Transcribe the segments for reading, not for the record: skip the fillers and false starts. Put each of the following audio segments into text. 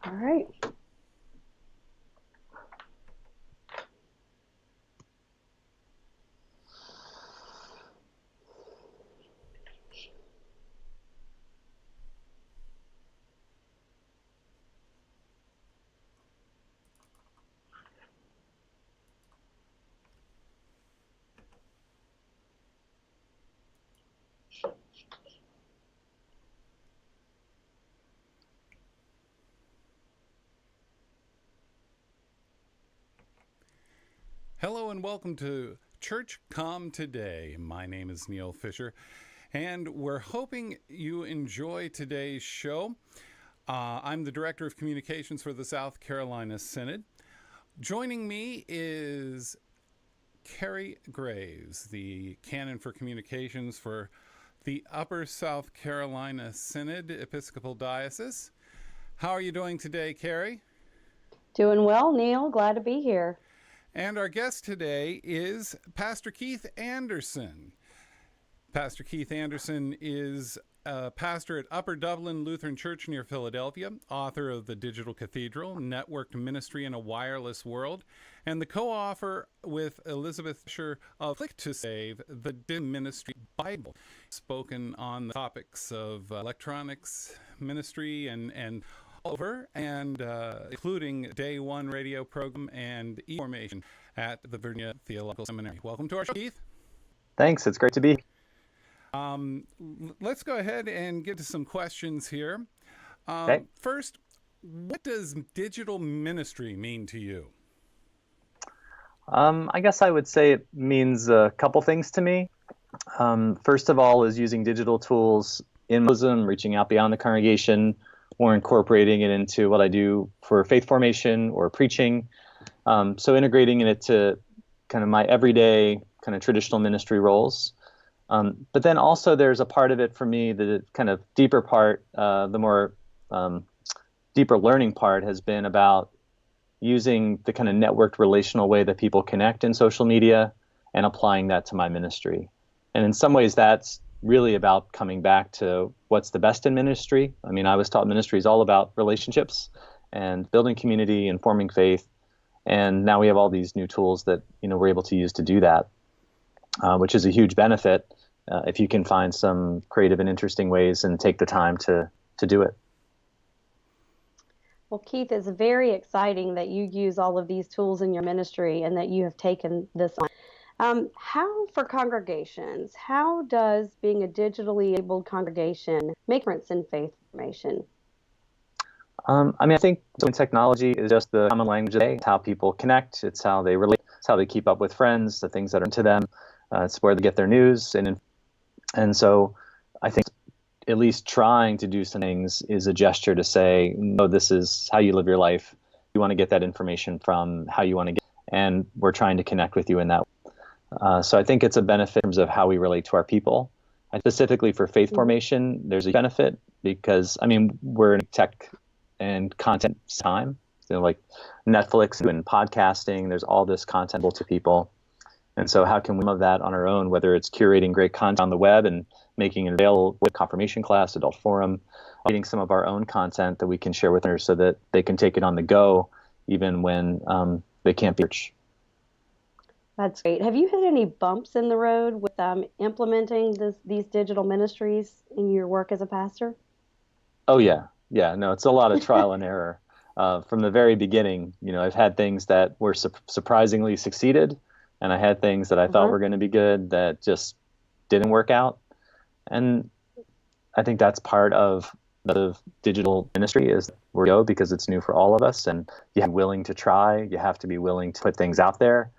All right. Hello and welcome to Church Come Today. My name is Neil Fisher, and we're hoping you enjoy today's show. I'm the Director of Communications for the South Carolina Synod. Joining me is Carrie Graves, the Canon for Communications for the Upper South Carolina Synod Episcopal Diocese. How are you doing today, Carrie? Doing well, Neil. Glad to be here. And our guest today is Pastor Keith Anderson. Pastor Keith Anderson is a pastor at Upper Dublin Lutheran Church near Philadelphia, author of The Digital Cathedral, Networked Ministry in a Wireless World, and the co-author with Elizabeth Fisher of Click to Save, the Dim Ministry Bible, spoken on the topics of electronics ministry and over, and including Day One radio program and e-formation at the Virginia Theological Seminary. Welcome to our show, Keith. Thanks. It's great to be here. Let's go ahead and get to some questions here. Okay. First, what does digital ministry mean to you? I guess I would say it means a couple things to me. First of all is using digital tools in Muslim, reaching out beyond the congregation, or incorporating it into what I do for faith formation or preaching. So integrating it to kind of my everyday kind of traditional ministry roles. But then also there's a part of it for me, the kind of deeper part, the more deeper learning part has been about using the kind of networked relational way that people connect in social media and applying that to my ministry. And in some ways that's really about coming back to what's the best in ministry. I mean, I was taught ministry is all about relationships and building community and forming faith. And now we have all these new tools that, we're able to use to do that, which is a huge benefit if you can find some creative and interesting ways and take the time to do it. Well, Keith, it's very exciting that you use all of these tools in your ministry and that you have taken this on. How, for congregations, how does being a digitally enabled congregation make a difference in faith formation? I think technology is just the common language today. It's how people connect. It's how they relate. It's how they keep up with friends, the things that are into them. It's where they get their news. And so I think at least trying to do some things is a gesture to say, no, this is how you live your life. You want to get that information from how you want to get, and we're trying to connect with you in that way. So I think it's a benefit in terms of how we relate to our people. Specifically for faith formation, there's a benefit because, we're in tech and content time. So like Netflix and podcasting, there's all this content to people. And so how can we have that on our own, whether it's curating great content on the web and making it available with confirmation class, adult forum, creating some of our own content that we can share with others so that they can take it on the go, even when they can't be church. That's great. Have you hit any bumps in the road with implementing these digital ministries in your work as a pastor? Oh, yeah. Yeah, no, it's a lot of trial and error. From the very beginning, I've had things that were surprisingly succeeded, and I had things that I thought were going to be good that just didn't work out. And I think that's part of the digital ministry is where we go because it's new for all of us, and you have to be willing to try. You have to be willing to put things out there.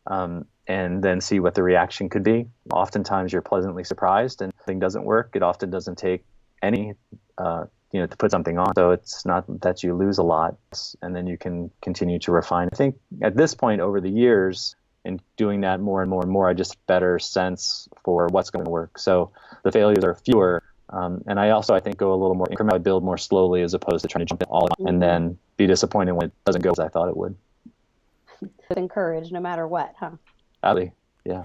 And then see what the reaction could be. Oftentimes you're pleasantly surprised and something doesn't work. It often doesn't take any, to put something on. So it's not that you lose a lot and then you can continue to refine. I think at this point over the years in doing that more and more and more, I just better sense for what's going to work. So the failures are fewer. And I also, I think, go a little more incremental, build more slowly as opposed to trying to jump in all and then be disappointed when it doesn't go as I thought it would. Encouraged no matter what, huh? Ali, yeah.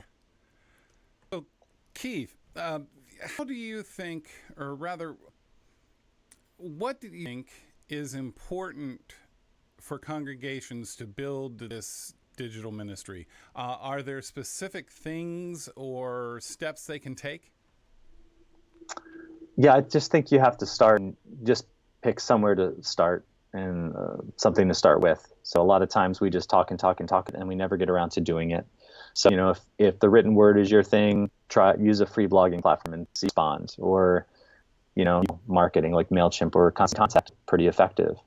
So, Keith, how do you think, or rather, what do you think is important for congregations to build this digital ministry? Are there specific things or steps they can take? Yeah, I just think you have to start and just pick somewhere to start and something to start with. So a lot of times we just talk and talk and talk and we never get around to doing it. So, if the written word is your thing, use a free blogging platform and respond, or, marketing like MailChimp or Constant Contact, pretty effective.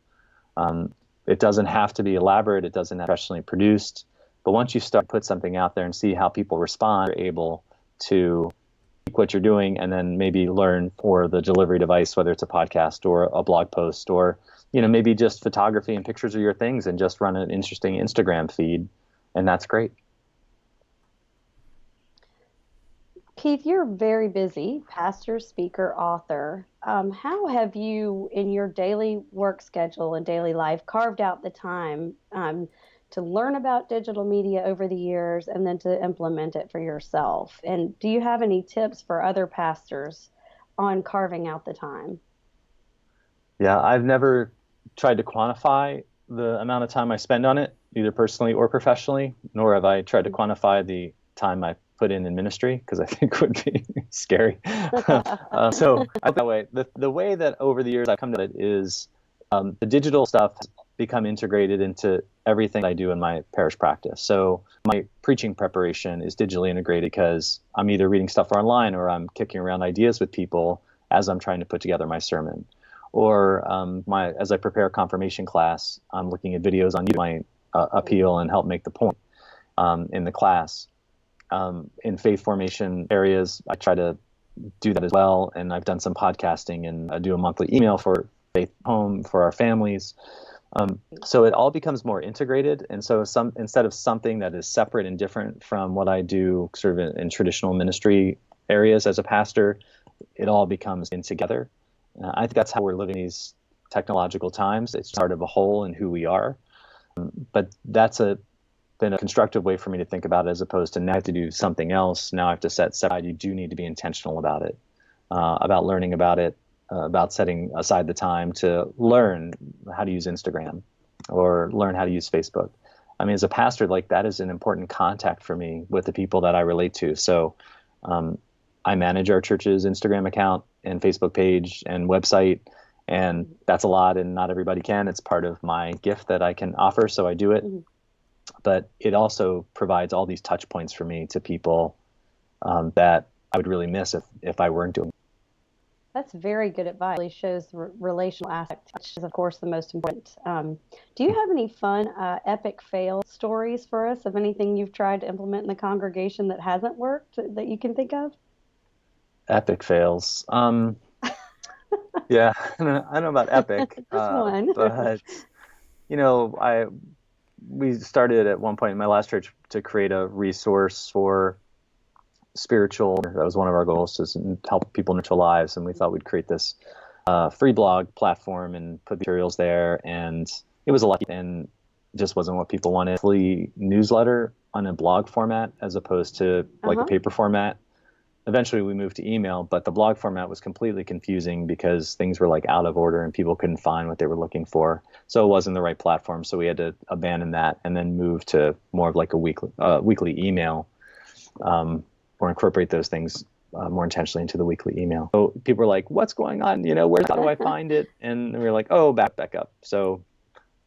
It doesn't have to be elaborate. It doesn't have to be professionally produced. But once you start put something out there and see how people respond, you're able to take what you're doing and then maybe learn for the delivery device, whether it's a podcast or a blog post, or, maybe just photography and pictures of your things and just run an interesting Instagram feed. And that's great. Keith, you're very busy, pastor, speaker, author. How have you, in your daily work schedule and daily life, carved out the time to learn about digital media over the years and then to implement it for yourself? And do you have any tips for other pastors on carving out the time? Yeah, I've never tried to quantify the amount of time I spend on it, either personally or professionally, nor have I tried to quantify the time I put in ministry, because I think would be scary. So that way, the way that over the years I've come to it is the digital stuff has become integrated into everything I do in my parish practice. So my preaching preparation is digitally integrated because I'm either reading stuff online or I'm kicking around ideas with people as I'm trying to put together my sermon. Or as I prepare confirmation class, I'm looking at videos on YouTube might appeal and help make the point in the class. In faith formation areas, I try to do that as well. And I've done some podcasting, and I do a monthly email for Faith Home for our families. So it all becomes more integrated. And so instead of something that is separate and different from what I do sort of in traditional ministry areas as a pastor, it all becomes in together. I think that's how we're living these technological times. It's part of a whole in who we are. But that's been a constructive way for me to think about it, as opposed to now I have to do something else. Now I have to set aside. You do need to be intentional about it, about learning about it, about setting aside the time to learn how to use Instagram or learn how to use Facebook. I mean, as a pastor, like that is an important contact for me with the people that I relate to. So I manage our church's Instagram account and Facebook page and website, and that's a lot, and not everybody can. It's part of my gift that I can offer, so I do it. Mm-hmm. But it also provides all these touch points for me to people that I would really miss if I weren't doing it. That's very good advice. It really shows the relational aspect, which is, of course, the most important. Do you have any fun, epic fail stories for us of anything you've tried to implement in the congregation that hasn't worked that you can think of? Epic fails. Yeah, I don't know about epic. Just one. But, we started at one point in my last church to create a resource for spiritual. That was one of our goals, to help people in their lives. And we thought we'd create this free blog platform and put materials there. And it was a lot, and just wasn't what people wanted. Fully newsletter on a blog format as opposed to like a paper format. Eventually we moved to email, but the blog format was completely confusing because things were like out of order and people couldn't find what they were looking for. So it wasn't the right platform. So we had to abandon that and then move to more of like a weekly email, or incorporate those things more intentionally into the weekly email. So people were like, what's going on? How do I find it? And we were like, back up. So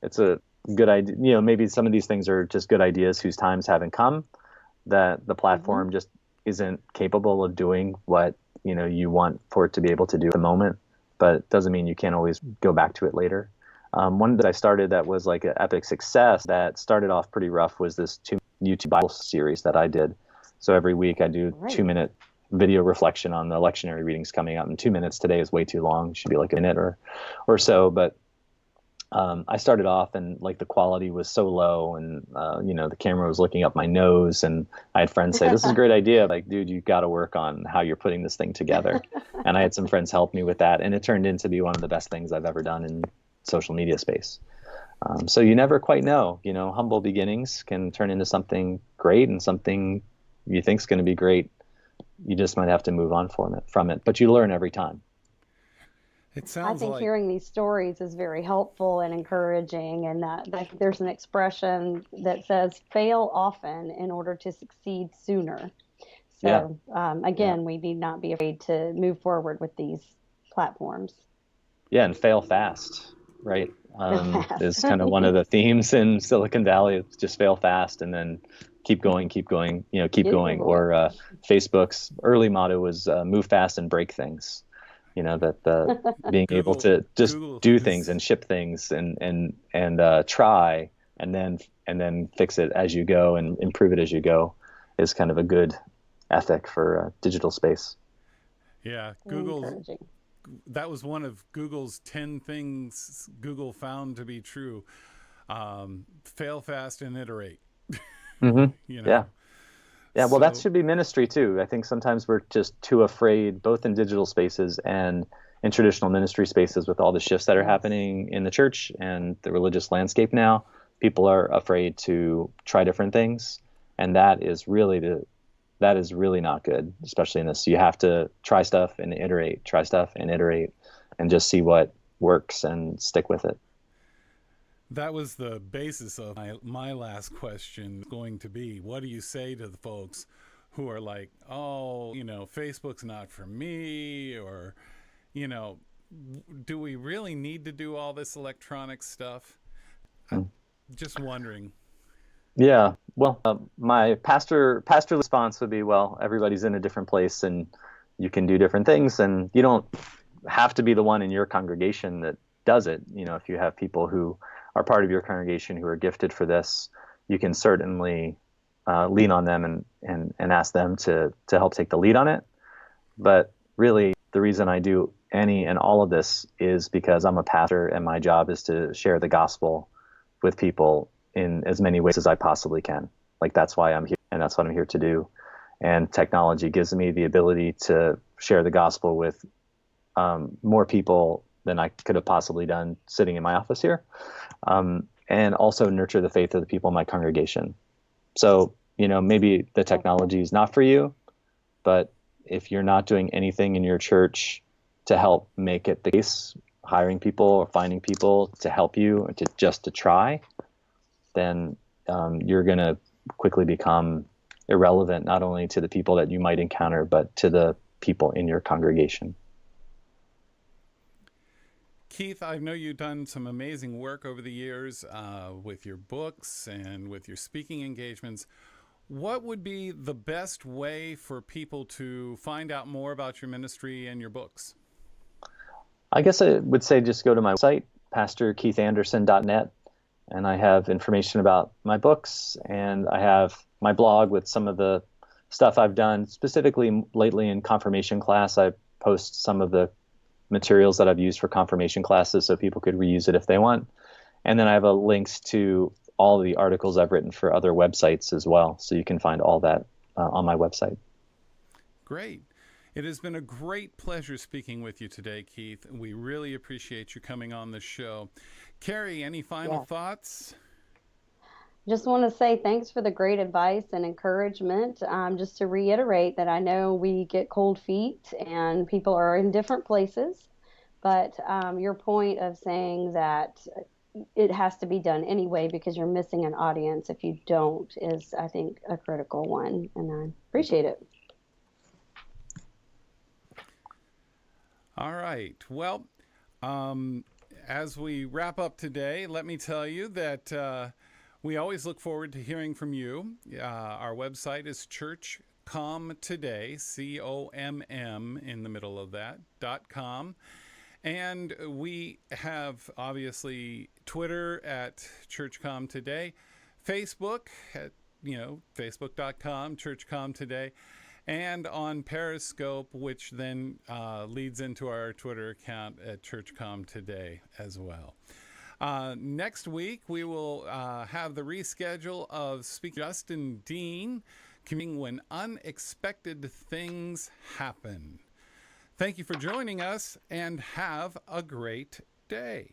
it's a good idea. Maybe some of these things are just good ideas whose times haven't come, that the platform just isn't capable of doing what you want for it to be able to do at the moment, but it doesn't mean you can't always go back to it later. One that I started that was like an epic success that started off pretty rough was this YouTube Bible series that I did. So every week I do 2-minute video reflection on the lectionary readings coming up, and 2 minutes today is way too long. It should be like a minute or so, but I started off and like the quality was so low, and the camera was looking up my nose, and I had friends say, this is a great idea. Like, dude, you got to work on how you're putting this thing together. And I had some friends help me with that, and it turned into be one of the best things I've ever done in social media space. So you never quite know, humble beginnings can turn into something great, and something you think is going to be great. You just might have to move on from it, but you learn every time. It I sounds think like hearing these stories is very helpful and encouraging, and there's an expression that says fail often in order to succeed sooner. Yeah, So, yeah, again, we need not be afraid to move forward with these platforms. yeah, and fail fast, right? Fail fast. Is kind of one of the themes in Silicon Valley. It's just fail fast and then keep going, keep Get going. Google. Or Facebook's early motto was move fast and break things. That the being able Google. to just Google do things is and ship things and try and then fix it as you go and improve it as you go is kind of a good ethic for digital space. yeah. Very encouraging. That was one of Google's 10 things Google found to be true. Fail fast and iterate. Hmm. You Yeah. know. Yeah, well, that So should be ministry too. I think sometimes we're just too afraid, both in digital spaces and in traditional ministry spaces, with all the shifts that are Yes. happening in the church and the religious landscape now. People are afraid to try different things, and that is really not good, especially in this. You have to try stuff and iterate, try stuff and iterate, and just see what works and stick with it. that was the basis of my last question going to be, what do you say to the folks who are like, oh, Facebook's not for me, or, you know, do we really need to do all this electronic stuff? I, Mm. just wondering. Yeah. Well, my pastor response would be, well, everybody's in a different place, and you can do different things, and you don't have to be the one in your congregation that does it. If you have people who are part of your congregation who are gifted for this, you can certainly lean on them and ask them to help take the lead on it. But really, the reason I do any and all of this is because I'm a pastor, and my job is to share the gospel with people in as many ways as I possibly can. Like, that's why I'm here, and that's what I'm here to do. And technology gives me the ability to share the gospel with more people than I could have possibly done sitting in my office here, and also nurture the faith of the people in my congregation. So, maybe the technology is not for you, but if you're not doing anything in your church to help make it the case, hiring people or finding people to help you, or to try, then you're going to quickly become irrelevant, not only to the people that you might encounter, but to the people in your congregation. Keith, I know you've done some amazing work over the years with your books and with your speaking engagements. What would be the best way for people to find out more about your ministry and your books? I guess I would say just go to my website, pastorkeithanderson.net, and I have information about my books, and I have my blog with some of the stuff I've done, specifically lately in confirmation class. I post some of the materials that I've used for confirmation classes so people could reuse it if they want. And then I have links to all the articles I've written for other websites as well. So you can find all that on my website. Great. It has been a great pleasure speaking with you today, Keith. We really appreciate you coming on the show. Carrie, any final thoughts? Just want to say thanks for the great advice and encouragement. Just to reiterate that I know we get cold feet and people are in different places, but your point of saying that it has to be done anyway because you're missing an audience if you don't is, I think, a critical one, and I appreciate it. All right. Well, as we wrap up today, let me tell you that we always look forward to hearing from you. Our website is churchcommtoday, COMM in the middle of that, .com. And we have, obviously, Twitter at churchcommtoday, Facebook at, facebook.com, churchcommtoday, and on Periscope, which then leads into our Twitter account at churchcommtoday as well. Next week, we will have the reschedule of Speaker Justin Dean, coming when unexpected things happen. Thank you for joining us, and have a great day.